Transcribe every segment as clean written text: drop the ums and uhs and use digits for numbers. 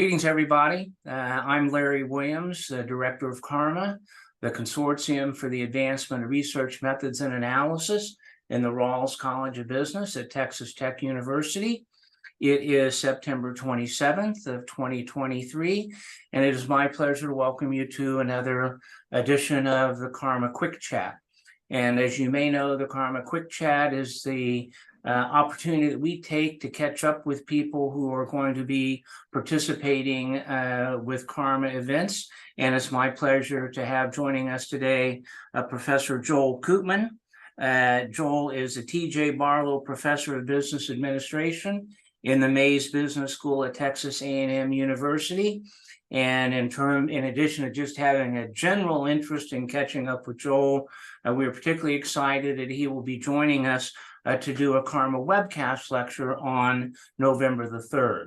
Greetings, everybody. I'm Larry Williams, the Director of CARMA, the Consortium for the Advancement of Research Methods and Analysis in the Rawls College of Business at Texas Tech University. It is September 27th of 2023, and it is my pleasure to welcome you to another edition of the CARMA Quick Chat. And as you may know, the CARMA Quick Chat is the opportunity that we take to catch up with people who are going to be participating with CARMA events. And it's my pleasure to have joining us today Professor Joel Koopman. Joel is a T.J. Barlow Professor of Business Administration in the Mays Business School at Texas A&M University. And in addition to just having a general interest in catching up with Joel, we are particularly excited that he will be joining us to do a CARMA Webcast lecture on November the 3rd.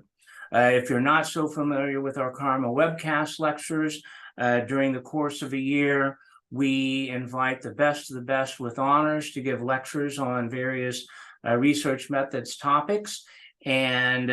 If you're not so familiar with our CARMA Webcast lectures, during the course of a year, we invite the best of the best with honors to give lectures on various research methods topics, and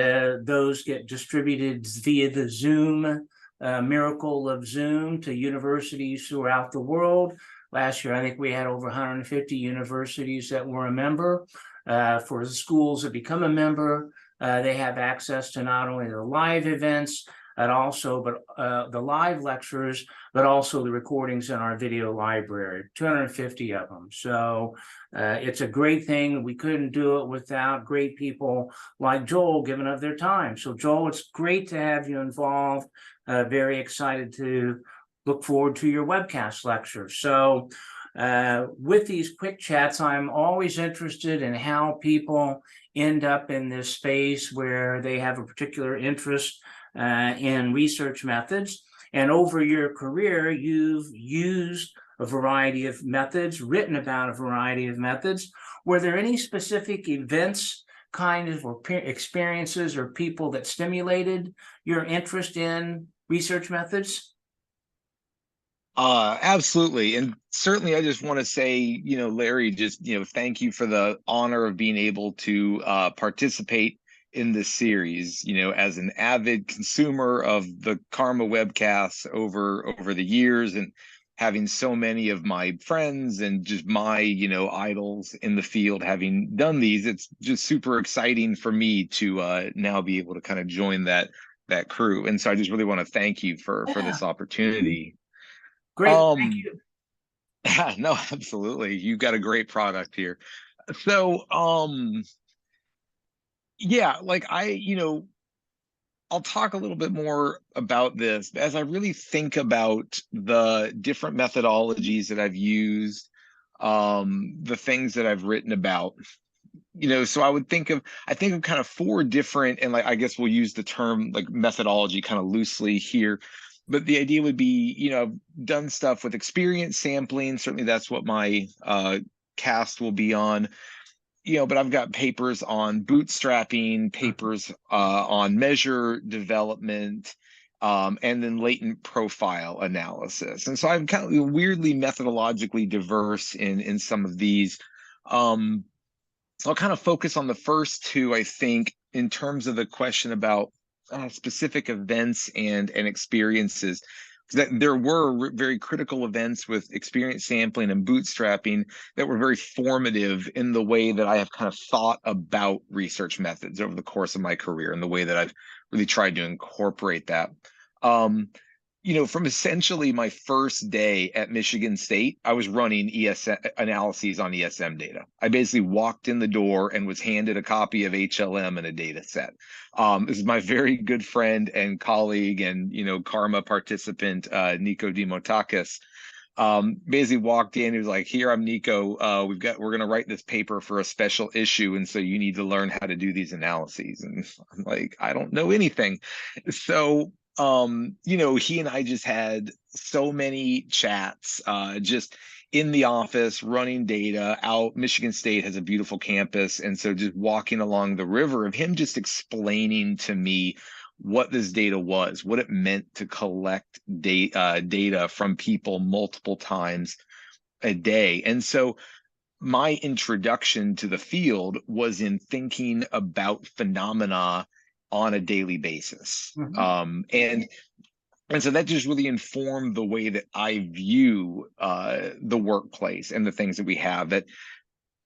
those get distributed via the Zoom miracle of Zoom to universities throughout the world. Last year, I think we had over 150 universities that were a member. For the schools that become a member, they have access to not only the live events, the live lectures, but also the recordings in our video library, 250 of them. So it's a great thing. We couldn't do it without great people like Joel giving up their time. So Joel, it's great to have you involved. Very excited to look forward to your webcast lecture. So with these quick chats, I'm always interested in how people end up in this space where they have a particular interest in research methods. And over your career, you've used a variety of methods, written about a variety of methods. Were there any specific events, or experiences or people that stimulated your interest in research methods? Absolutely. And certainly I just want to say, Larry, thank you for the honor of being able to participate in this series. As an avid consumer of the CARMA webcasts over the years, and having so many of my friends and just my, idols in the field having done these, it's just super exciting for me to now be able to kind of join that crew. And so I just really want to thank you for this opportunity. Great, thank you. Yeah, no, absolutely. You've got a great product here. So, yeah, I'll talk a little bit more about this as I really think about the different methodologies that I've used, the things that I've written about. So I think of kind of four different, and I guess we'll use the term methodology kind of loosely here. But the idea would be, I've done stuff with experience sampling. Certainly that's what my cast will be on. But I've got papers on bootstrapping, papers on measure development, and then latent profile analysis. And so I'm kind of weirdly methodologically diverse in some of these. So I'll kind of focus on the first two, I think, in terms of the question about specific events and experiences. That there were very critical events with experience sampling and bootstrapping that were very formative in the way that I have kind of thought about research methods over the course of my career, and the way that I've really tried to incorporate that. From essentially my first day at Michigan State, I was running ESM analyses on ESM data. I basically walked in the door and was handed a copy of HLM and a data set. This is my very good friend and colleague and, CARMA participant, Nico Dimotakis. Basically walked in, he was like, "Here, I'm Nico. We're going to write this paper for a special issue. And so you need to learn how to do these analyses." And I'm like, I don't know anything. So he and I just had so many chats, just in the office, running data out. Michigan State has a beautiful campus. And so just walking along the river, of him just explaining to me what this data was, what it meant to collect data from people multiple times a day. And so my introduction to the field was in thinking about phenomena on a daily basis. Mhm. And so that just really informed the way that I view the workplace and the things that we have, that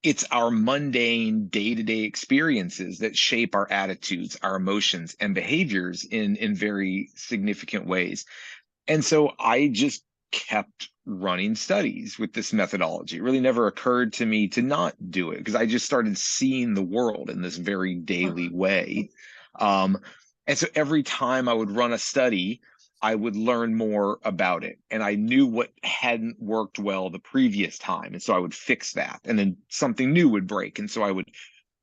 it's our mundane day-to-day experiences that shape our attitudes, our emotions, and behaviors in very significant ways. And so I just kept running studies with this methodology. It really never occurred to me to not do it, because I just started seeing the world in this very daily way. Um, and so every time I would run a study, I would learn more about it. And I knew what hadn't worked well the previous time. And so I would fix that. And then something new would break. And so I would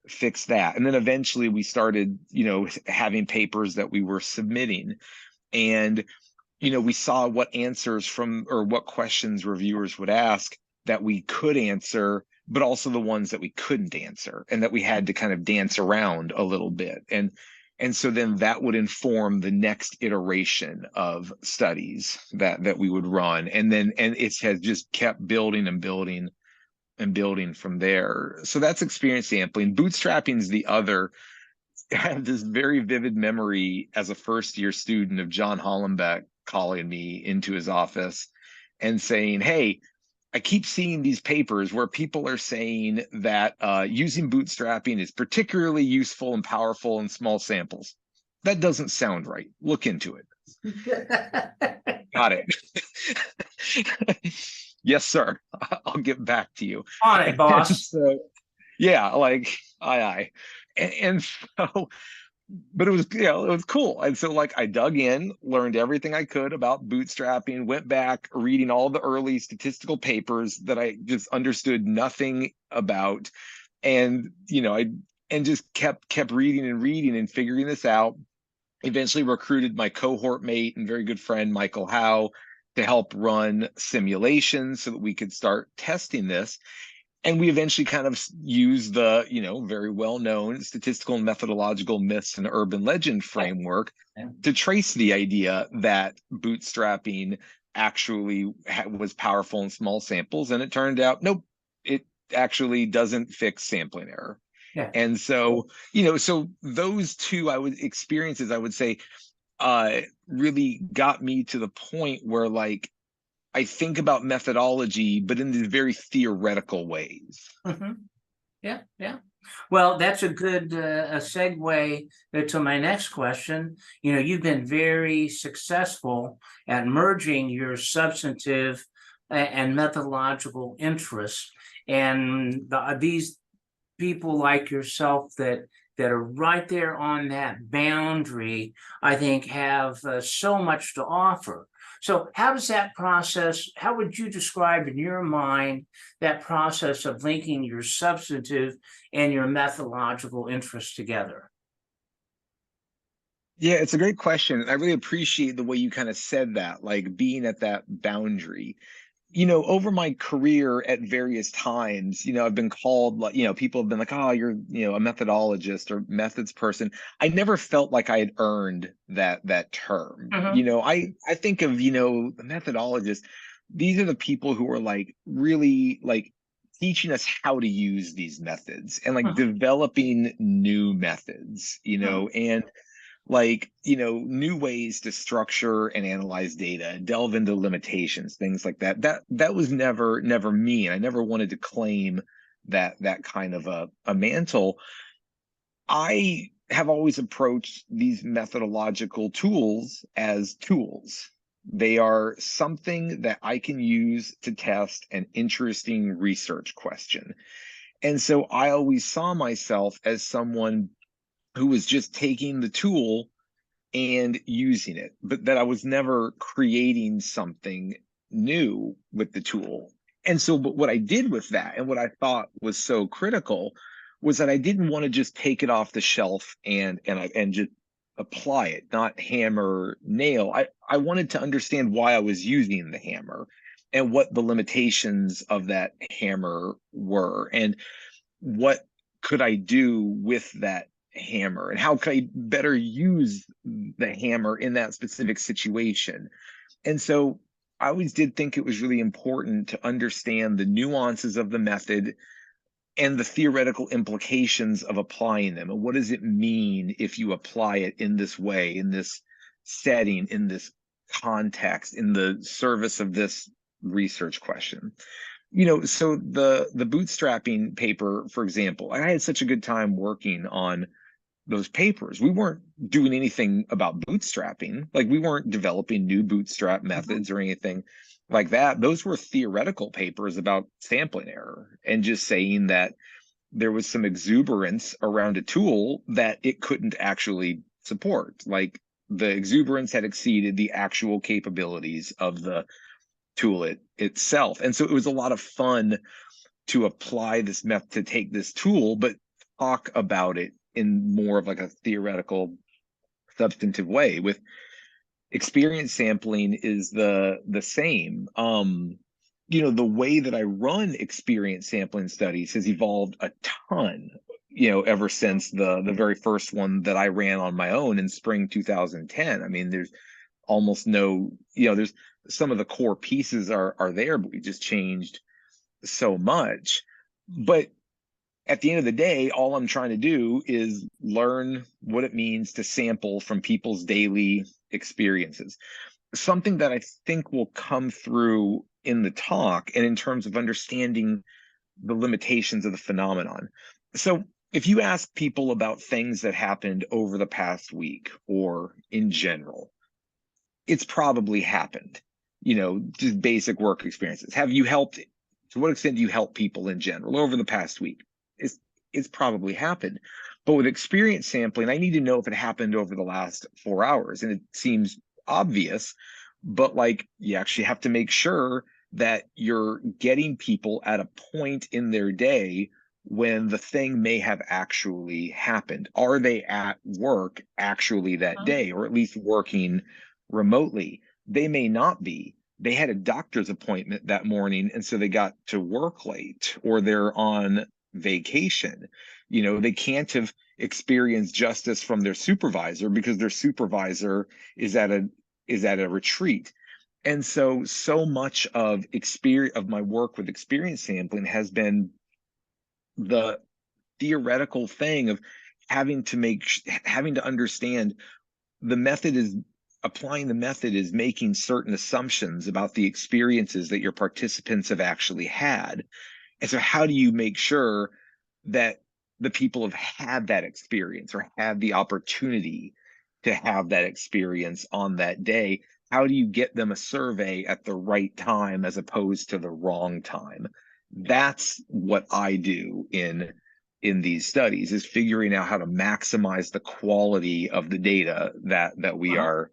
fix that. And then eventually we started, having papers that we were submitting. And we saw what answers from, or what questions reviewers would ask that we could answer, but also the ones that we couldn't answer, and that we had to kind of dance around a little bit. And so then that would inform the next iteration of studies that we would run. And it has just kept building and building and building from there. So that's experience sampling. Bootstrapping is the other. I have this very vivid memory as a first year student of John Hollenbeck calling me into his office and saying, "Hey, I keep seeing these papers where people are saying that using bootstrapping is particularly useful and powerful in small samples. That doesn't sound right. Look into it." Got it. Yes, sir. I'll get back to you. On it, boss. So, yeah, like aye. And so, but it was, it was cool. And so like I dug in, learned everything I could about bootstrapping, went back reading all the early statistical papers that I just understood nothing about. And, and just kept reading and reading and figuring this out. Eventually recruited my cohort mate and very good friend, Michael Howe, to help run simulations so that we could start testing this. And we eventually kind of used the, very well-known statistical and methodological myths and urban legend framework to trace the idea that bootstrapping actually was powerful in small samples. And it turned out, nope, it actually doesn't fix sampling error. Yeah. And so, so those two experiences, I would say, really got me to the point where, like, I think about methodology, but in these very theoretical ways. Mhm. Yeah, yeah. Well, that's a good a segue to my next question. You've been very successful at merging your substantive and methodological interests, and these people like yourself that are right there on that boundary, I think, have so much to offer. So how does that process, how would you describe in your mind that process of linking your substantive and your methodological interests together? Yeah, it's a great question. I really appreciate the way you kind of said that, like being at that boundary. Over my career at various times, I've been called, like, people have been like, "Oh, you're, a methodologist or methods person." I never felt like I had earned that term. Mhm. I think of, the methodologists, these are the people who are like really like teaching us how to use these methods and like Mhm. developing new methods, Mhm. and like, new ways to structure and analyze data, delve into limitations, things like that. That was never me. And I never wanted to claim that kind of a mantle. I have always approached these methodological tools as tools. They are something that I can use to test an interesting research question. And so I always saw myself as someone who was just taking the tool and using it, but that I was never creating something new with the tool. And so, but what I did with that and what I thought was so critical was that I didn't want to just take it off the shelf and just apply it, not hammer, nail. I wanted to understand why I was using the hammer and what the limitations of that hammer were, and what could I do with that hammer, and how could I better use the hammer in that specific situation. And so I always did think it was really important to understand the nuances of the method, and the theoretical implications of applying them. And what does it mean if you apply it in this way, in this setting, in this context, in the service of this research question? So the bootstrapping paper, for example, I had such a good time working on those papers. We weren't doing anything about bootstrapping. Like, we weren't developing new bootstrap methods or anything like that. Those were theoretical papers about sampling error and just saying that there was some exuberance around a tool that it couldn't actually support. Like, the exuberance had exceeded the actual capabilities of the tool itself. And so it was a lot of fun to apply this method, to take this tool, but talk about it in more of like a theoretical, substantive way. With experience sampling is the same. The way that I run experience sampling studies has evolved a ton, ever since the very first one that I ran on my own in spring 2010. I mean, there's almost no, there's some of the core pieces are there, but we just changed so much. But at the end of the day, all I'm trying to do is learn what it means to sample from people's daily experiences. Something that I think will come through in the talk and in terms of understanding the limitations of the phenomenon. So if you ask people about things that happened over the past week or in general, it's probably happened, just basic work experiences. Have you helped? To what extent do you help people in general over the past week? It's probably happened. But with experience sampling, I need to know if it happened over the last 4 hours. And it seems obvious, but like, you actually have to make sure that you're getting people at a point in their day when the thing may have actually happened. Are they at work actually that day, or at least working remotely? They may not be. They had a doctor's appointment that morning, and so they got to work late, or they're on vacation. They can't have experienced justice from their supervisor because their supervisor is at a retreat. And so much of my work with experience sampling has been the theoretical thing of having to understand the method is applying the method is making certain assumptions about the experiences that your participants have actually had. And so how do you make sure that the people have had that experience or had the opportunity to have that experience on that day? How do you get them a survey at the right time as opposed to the wrong time? That's what I do in these studies, is figuring out how to maximize the quality of the data that we are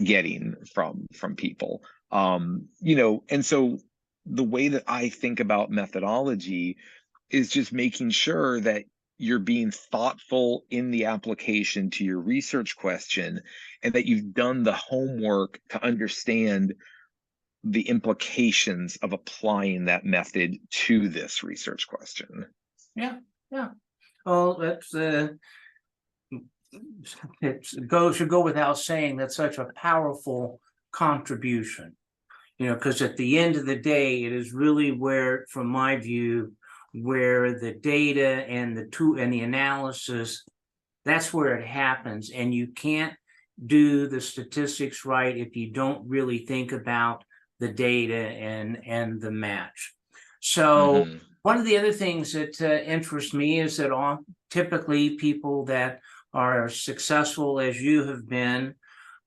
getting from people. And so the way that I think about methodology is just making sure that you're being thoughtful in the application to your research question, and that you've done the homework to understand the implications of applying that method to this research question. Yeah, yeah. Well, that's should go without saying that's such a powerful contribution. Because at the end of the day, it is really where, from my view, where the data and the analysis, that's where it happens. And you can't do the statistics right if you don't really think about the data and the match. So one of the other things that interests me is that typically people that are successful as you have been,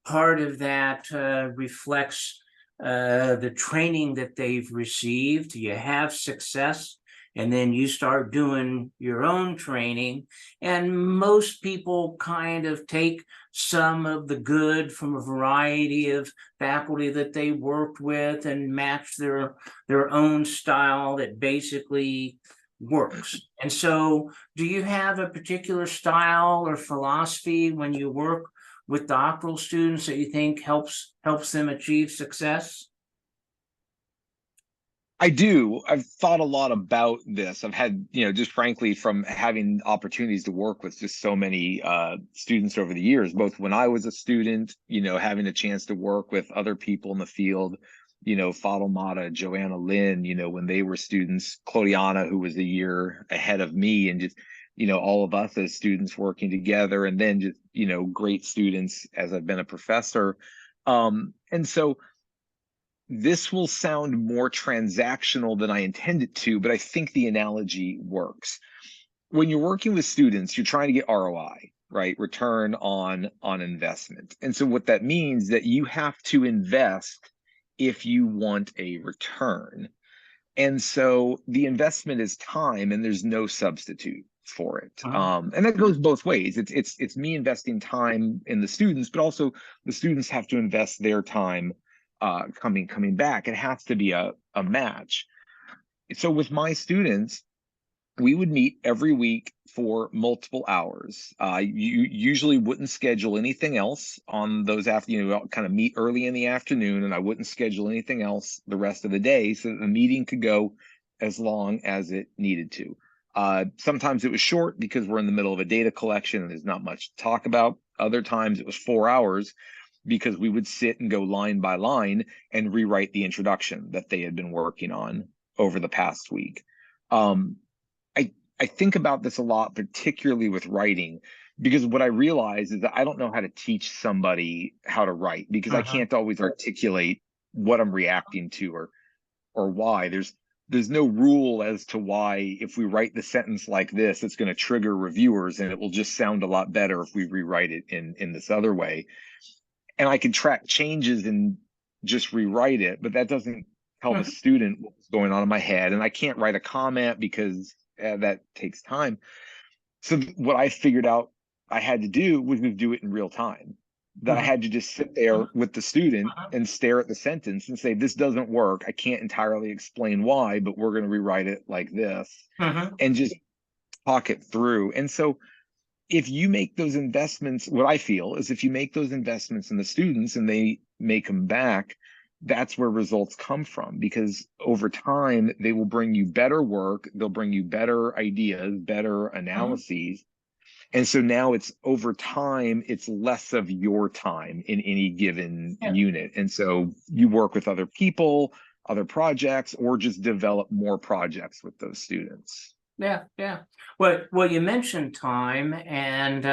part of that reflects the training that they've received. You have success, and then you start doing your own training. And most people kind of take some of the good from a variety of faculty that they worked with and match their own style that basically works. And so, do you have a particular style or philosophy when you work with doctoral students that you think helps them achieve success? I do. I've thought a lot about this. I've had, just frankly, from having opportunities to work with just so many students over the years, both when I was a student, having a chance to work with other people in the field Fadel Joanna Lynn, when they were students, Claudiana, who was a year ahead of me, and just, all of us as students working together, and then just, great students as I've been a professor. And so this will sound more transactional than I intend it to, but I think the analogy works. When you're working with students, you're trying to get ROI, right? Return on investment. And so what that means that you have to invest if you want a return. And so the investment is time, and there's no substitute for it. And that goes both ways. It's me investing time in the students, but also the students have to invest their time coming back. It has to be a match. So with my students, we would meet every week for multiple hours. You usually wouldn't schedule anything else on those after, kind of meet early in the afternoon, and I wouldn't schedule anything else the rest of the day so that the meeting could go as long as it needed to. Sometimes it was short because we're in the middle of a data collection and there's not much to talk about. Other times it was 4 hours because we would sit and go line by line and rewrite the introduction that they had been working on over the past week. I think about this a lot, particularly with writing, because what I realize is that I don't know how to teach somebody how to write because I can't always articulate what I'm reacting to or why. There's no rule as to why if we write the sentence like this, it's going to trigger reviewers and it will just sound a lot better if we rewrite it in this other way. And I can track changes and just rewrite it, but that doesn't tell the student what's going on in my head. And I can't write a comment because that takes time. So what I figured out I had to do was to do it in real time. That I had to just sit there with the student and stare at the sentence and say, this doesn't work. I can't entirely explain why, but we're going to rewrite it like this and just talk it through. And so if you make those investments, what I feel is if you make those investments in the students and they make them back, that's where results come from, because over time they will bring you better work, they'll bring you better ideas, better analyses. And so now it's over time, it's less of your time in any given unit. And so you work with other people, other projects, or just develop more projects with those students. Yeah. Well, you mentioned time, and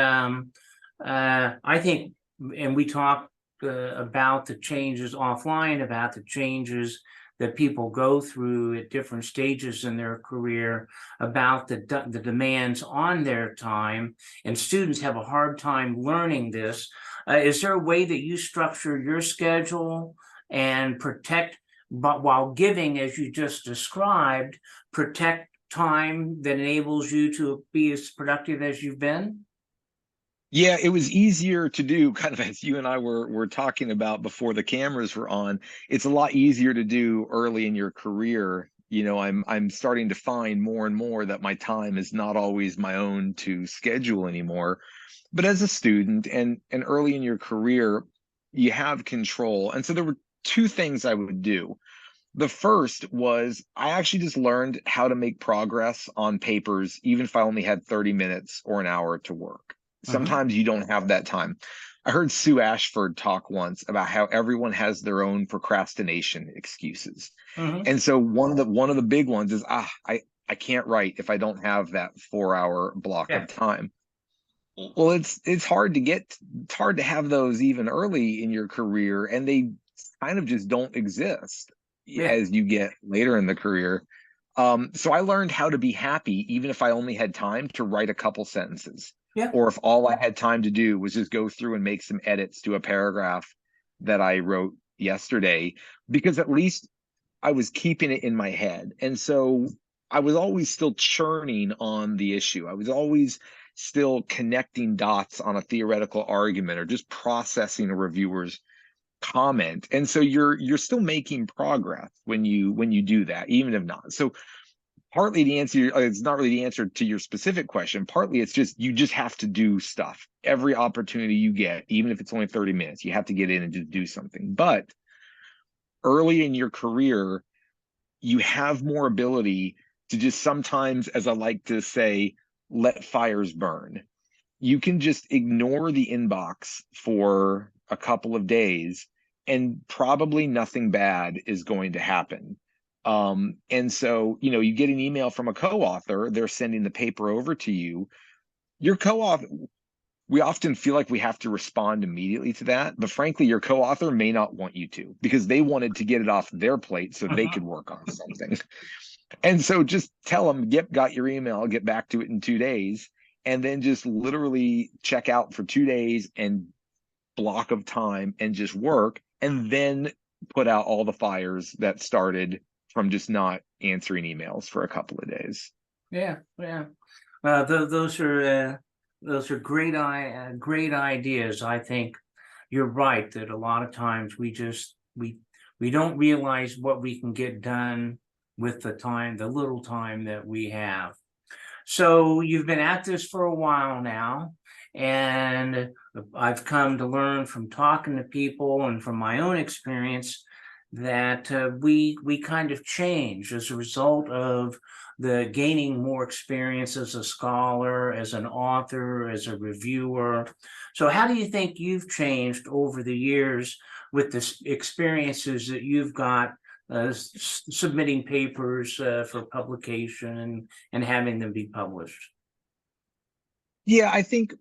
I think, and we talked about the changes offline, about the changes that people go through at different stages in their career, about the demands on their time, and students have a hard time learning this. Is there a way that you structure your schedule and protect, but while giving, as you just described, protect time that enables you to be as productive as you've been? Yeah, it was easier to do, kind of as you and I were talking about before the cameras were on. It's a lot easier to do early in your career. I'm starting to find more and more that my time is not always my own to schedule anymore. But as a student and early in your career, you have control. And so there were two things I would do. The first was I actually just learned how to make progress on papers, even if I only had 30 minutes or an hour to work. Sometimes you don't have that time. I heard Sue Ashford talk once about how everyone has their own procrastination excuses. And so one of the big ones is, I can't write if I don't have that 4-hour block of time. Well, it's hard to have those even early in your career, and they kind of just don't exist as you get later in the career. So I learned how to be happy, even if I only had time to write a couple sentences, or if all I had time to do was just go through and make some edits to a paragraph that I wrote yesterday, because at least I was keeping it in my head. And so I was always still churning on the issue. I was always still connecting dots on a theoretical argument or just processing a reviewer's comment. And so you're still making progress when you do that, even if not. So partly the answer, it's not really the answer to your specific question. Partly it's just you just have to do stuff. Every opportunity you get, even if it's only 30 minutes, you have to get in and just do something. But early in your career, you have more ability to just sometimes, as I like to say, let fires burn. You can just ignore the inbox for a couple of days and probably nothing bad is going to happen. And so, you get an email from a co-author, they're sending the paper over to you. Your co-author, we often feel like we have to respond immediately to that, but frankly, your co-author may not want you to, because they wanted to get it off their plate so they could work on something. And so just tell them, yep, got your email, I'll get back to it in 2 days. And then just literally check out for 2 days and block of time and just work, and then put out all the fires that started from just not answering emails for a couple of days. Yeah, yeah. Those are great ideas. I think you're right that a lot of times we don't realize what we can get done with the little time that we have. So you've been at this for a while now, and I've come to learn from talking to people and from my own experience that we kind of change as a result of the gaining more experience as a scholar, as an author, as a reviewer. So how do you think you've changed over the years with the experiences that you've got submitting papers for publication and having them be published? Yeah, I think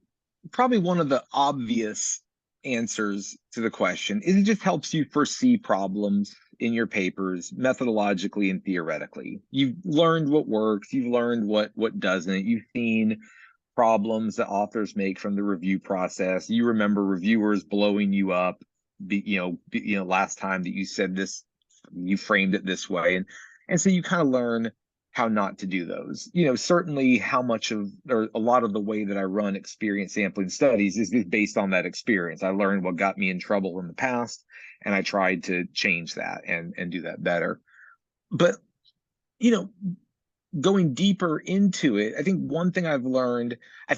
probably one of the obvious answers to the question is it just helps you foresee problems in your papers methodologically and theoretically. You've learned what works, you've learned what doesn't, you've seen problems that authors make from the review process. You remember reviewers blowing you up, last time that you said this, you framed it this way, and so you kind of learn how not to do those. Certainly how much of, or a lot of the way that I run experience sampling studies is based on that experience. I learned what got me in trouble in the past, and I tried to change that and do that better. But, going deeper into it, I think one thing I've learned, I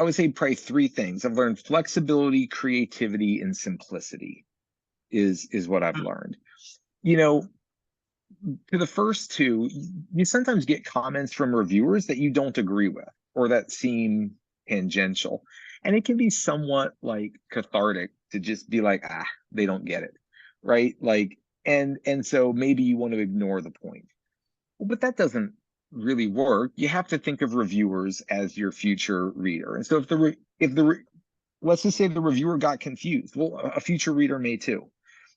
would say probably three things. I've learned flexibility, creativity, and simplicity is what I've learned. To the first two, you sometimes get comments from reviewers that you don't agree with or that seem tangential. And it can be somewhat like cathartic to just be like, they don't get it. Right. And so maybe you want to ignore the point. But that doesn't really work. You have to think of reviewers as your future reader. And so let's just say the reviewer got confused. Well, a future reader may too.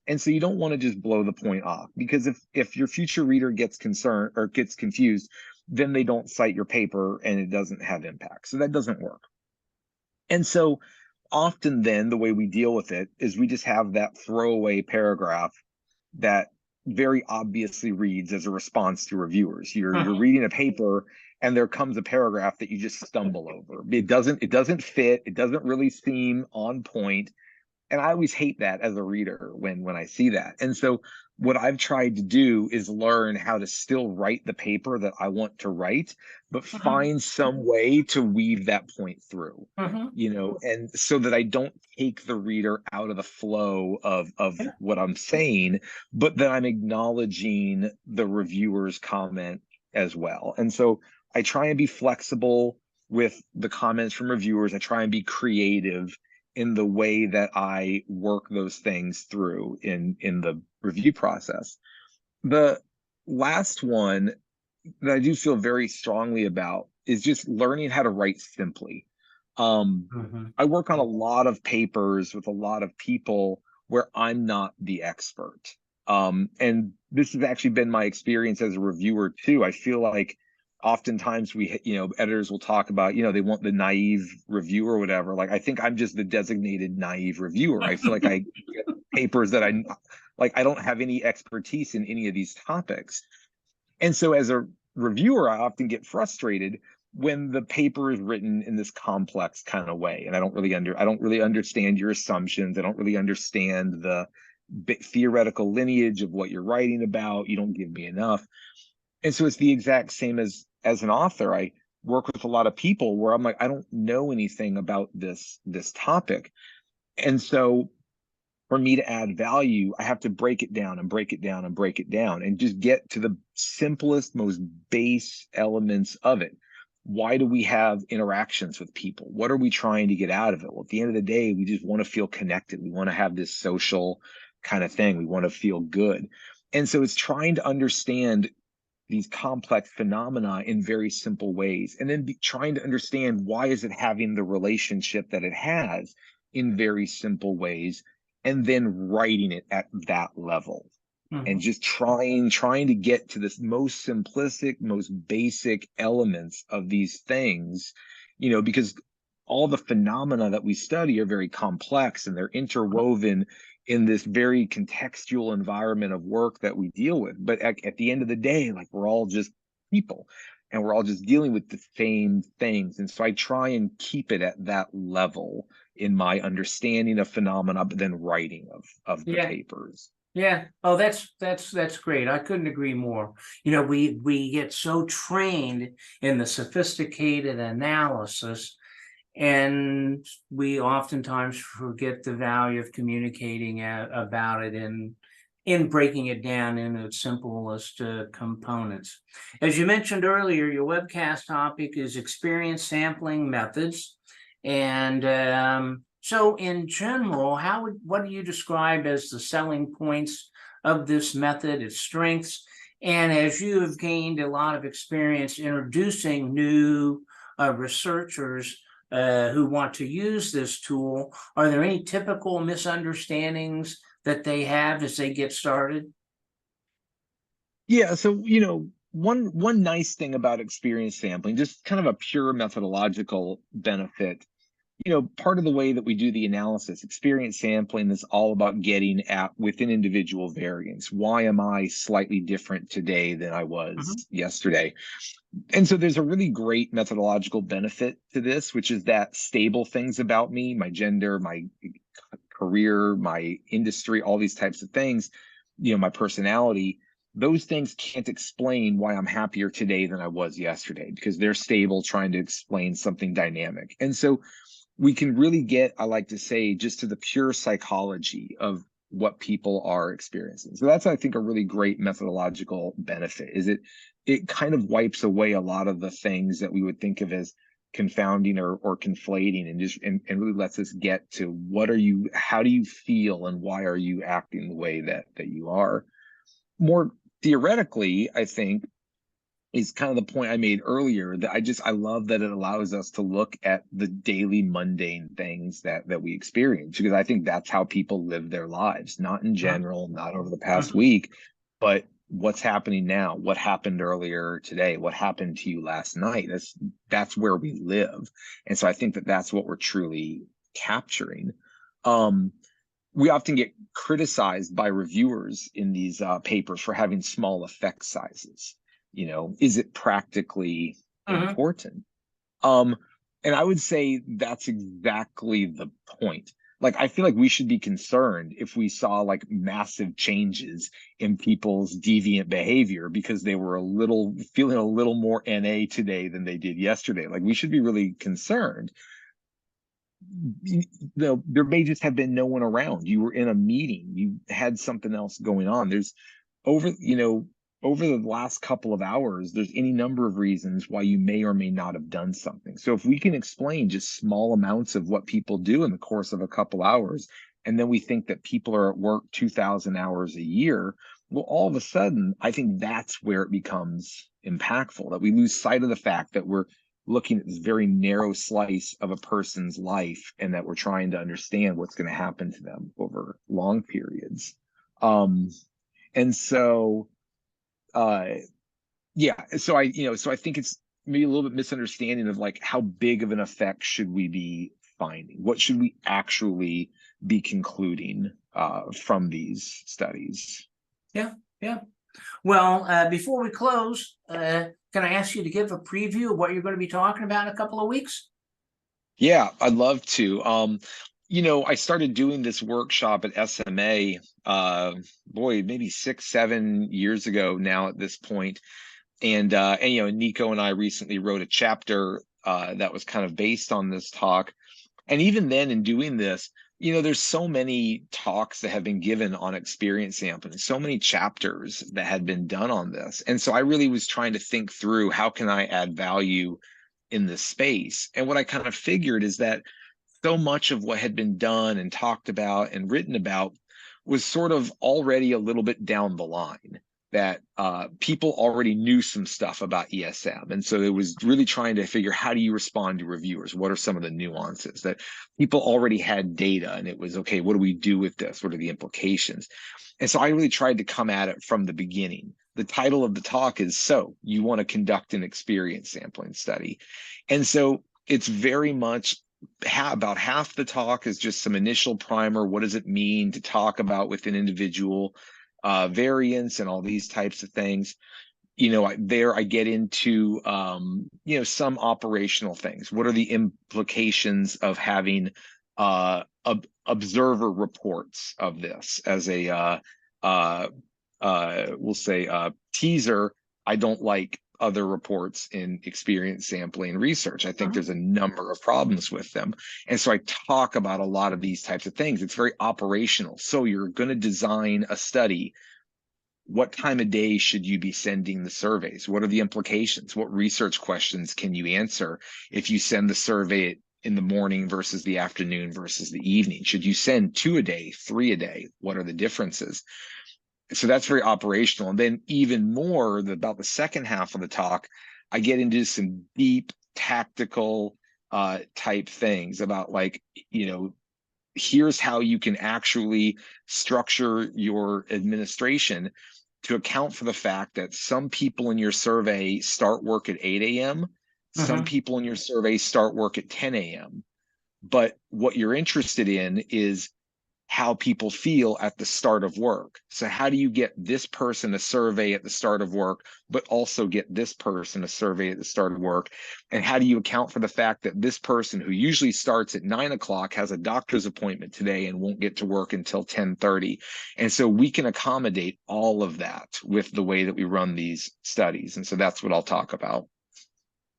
And so you don't want to just blow the point off, because if your future reader gets concerned or gets confused, then they don't cite your paper and it doesn't have impact. So that doesn't work. And so often then the way we deal with it is we just have that throwaway paragraph that very obviously reads as a response to reviewers. You're reading a paper and there comes a paragraph that you just stumble over. It doesn't fit. It doesn't really seem on point. And I always hate that as a reader when I see that. And so what I've tried to do is learn how to still write the paper that I want to write, but find some way to weave that point through, and so that I don't take the reader out of the flow of what I'm saying, but that I'm acknowledging the reviewer's comment as well. And so I try and be flexible with the comments from reviewers. I try and be creative in the way that I work those things through in the review process. The last one that I do feel very strongly about is just learning how to write simply. I work on a lot of papers with a lot of people where I'm not the expert. And this has actually been my experience as a reviewer too. I feel like oftentimes editors will talk about, they want the naive reviewer or whatever. Like, I think I'm just the designated naive reviewer. I feel like I get papers that I don't have any expertise in any of these topics. And so as a reviewer, I often get frustrated when the paper is written in this complex kind of way. And I don't really understand your assumptions. I don't really understand the theoretical lineage of what you're writing about. You don't give me enough. And so it's the exact same as an author. I work with a lot of people where I'm like, I don't know anything about this topic. And so for me to add value, I have to break it down and break it down and break it down and just get to the simplest, most base elements of it. why do we have interactions with people? What are we trying to get out of it? Well, at the end of the day, we just want to feel connected. We want to have this social kind of thing. We want to feel good. And so it's trying to understand these complex phenomena in very simple ways, and then trying to understand why is it having the relationship that it has in very simple ways, and then writing it at that level, and Mhm. just trying to get to this most simplistic, most basic elements of these things, because all the phenomena that we study are very complex, and they're interwoven in this very contextual environment of work that we deal with. But at the end of the day, like, we're all just people, and we're all just dealing with the same things. And so I try and keep it at that level in my understanding of phenomena, but then writing of the Yeah. papers. Yeah. Oh, that's great. I couldn't agree more. We get so trained in the sophisticated analysis, and we oftentimes forget the value of communicating about it in breaking it down into its simplest components. As you mentioned earlier, your webcast topic is experience sampling methods, and so in general, what do you describe as the selling points of this method, its strengths? And as you have gained a lot of experience introducing new researchers who want to use this tool, are there any typical misunderstandings that they have as they get started? Yeah, so one nice thing about experience sampling, just kind of a pure methodological benefit, part of the way that we do the analysis, experience sampling is all about getting at within individual variants. Why am I slightly different today than I Mhm. was yesterday? And so there's a really great methodological benefit to this, which is that stable things about me, my gender, my career, my industry, all these types of things, my personality, those things can't explain why I'm happier today than I was yesterday, because they're stable, trying to explain something dynamic. And so we can really get, I like to say, just to the pure psychology of what people are experiencing. So that's, I think, a really great methodological benefit, is it kind of wipes away a lot of the things that we would think of as confounding or conflating, and just and really lets us get to how do you feel, and why are you acting the way that you are. More theoretically, I think, is kind of the point I made earlier, that I love that it allows us to look at the daily mundane things that we experience, because I think that's how people live their lives, not in Mhm. general, not over the past Mhm. week, but what's happening now, what happened earlier today, what happened to you last night. That's where we live. And so I think that that's what we're truly capturing. Um, we often get criticized by reviewers in these papers for having small effect sizes. Is it practically Mhm. important? Um, and I would say that's exactly the point. Like, I feel like we should be concerned if we saw like massive changes in people's deviant behavior because they were feeling a little more NA today than they did yesterday. Like, we should be really concerned. There may just have been no one around. You were in a meeting, you had something else going on. There's over you know over the last couple of hours, there's any number of reasons why you may or may not have done something. So if we can explain just small amounts of what people do in the course of a couple hours, and then we think that people are at work 2,000 hours a year, well, all of a sudden, I think that's where it becomes impactful, that we lose sight of the fact that we're looking at this very narrow slice of a person's life, and that we're trying to understand what's going to happen to them over long periods. And so, uh, yeah, so I think it's maybe a little bit misunderstanding of like, how big of an effect should we be finding? What should we actually be concluding from these studies? Yeah, yeah. Well, before we close, can I ask you to give a preview of what you're going to be talking about in a couple of weeks? Yeah, I'd love to. I started doing this workshop at SMA, boy, maybe 6, 7 years ago now at this point. And Nico and I recently wrote a chapter that was kind of based on this talk. And even then, in doing this, there's so many talks that have been given on experience sampling, so many chapters that had been done on this. And so I really was trying to think through, how can I add value in this space. And what I kind of figured is that so much of what had been done and talked about and written about was sort of already a little bit down the line, that people already knew some stuff about ESM. And so it was really trying to figure, how do you respond to reviewers? What are some of the nuances that people already had data? And it was, okay, what do we do with this? What are the implications? And so I really tried to come at it from the beginning. The title of the talk is, so you want to conduct an experience sampling study. And so it's very much about half the talk is just some initial primer. What does it mean to talk about with an individual variants and all these types of things? I get into some operational things. What are the implications of having observer reports of this as a we'll say teaser? I don't like other reports in experience sampling research. I think there's a number of problems with them. And so I talk about a lot of these types of things. It's very operational. So you're going to design a study. What time of day should you be sending the surveys? What are the implications? What research questions can you answer if you send the survey in the morning versus the afternoon versus the evening? Should you send 2 a day, 3 a day? What are the differences? So that's very operational. And then even more about the second half of the talk, I get into some deep tactical type things about, like, here's how you can actually structure your administration to account for the fact that some people in your survey start work at 8 a.m. Some people in your survey start work at 10 a.m. But what you're interested in is how people feel at the start of work. So how do you get this person a survey at the start of work, but also get this person a survey at the start of work? And how do you account for the fact that this person, who usually starts at 9 o'clock, has a doctor's appointment today and won't get to work until 10:30? And so we can accommodate all of that with the way that we run these studies. And so that's what I'll talk about.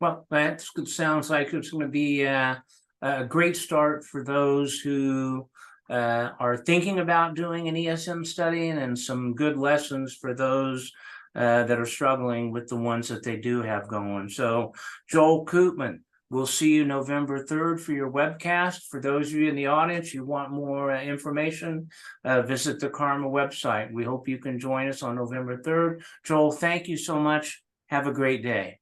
Well, that sounds like it's going to be a great start for those who are thinking about doing an ESM study, and some good lessons for those that are struggling with the ones that they do have going. So, Joel Koopman, we'll see you November 3rd for your webcast. For those of you in the audience, you want more information, visit the Karma website. We hope you can join us on November 3rd. Joel, thank you so much. Have a great day.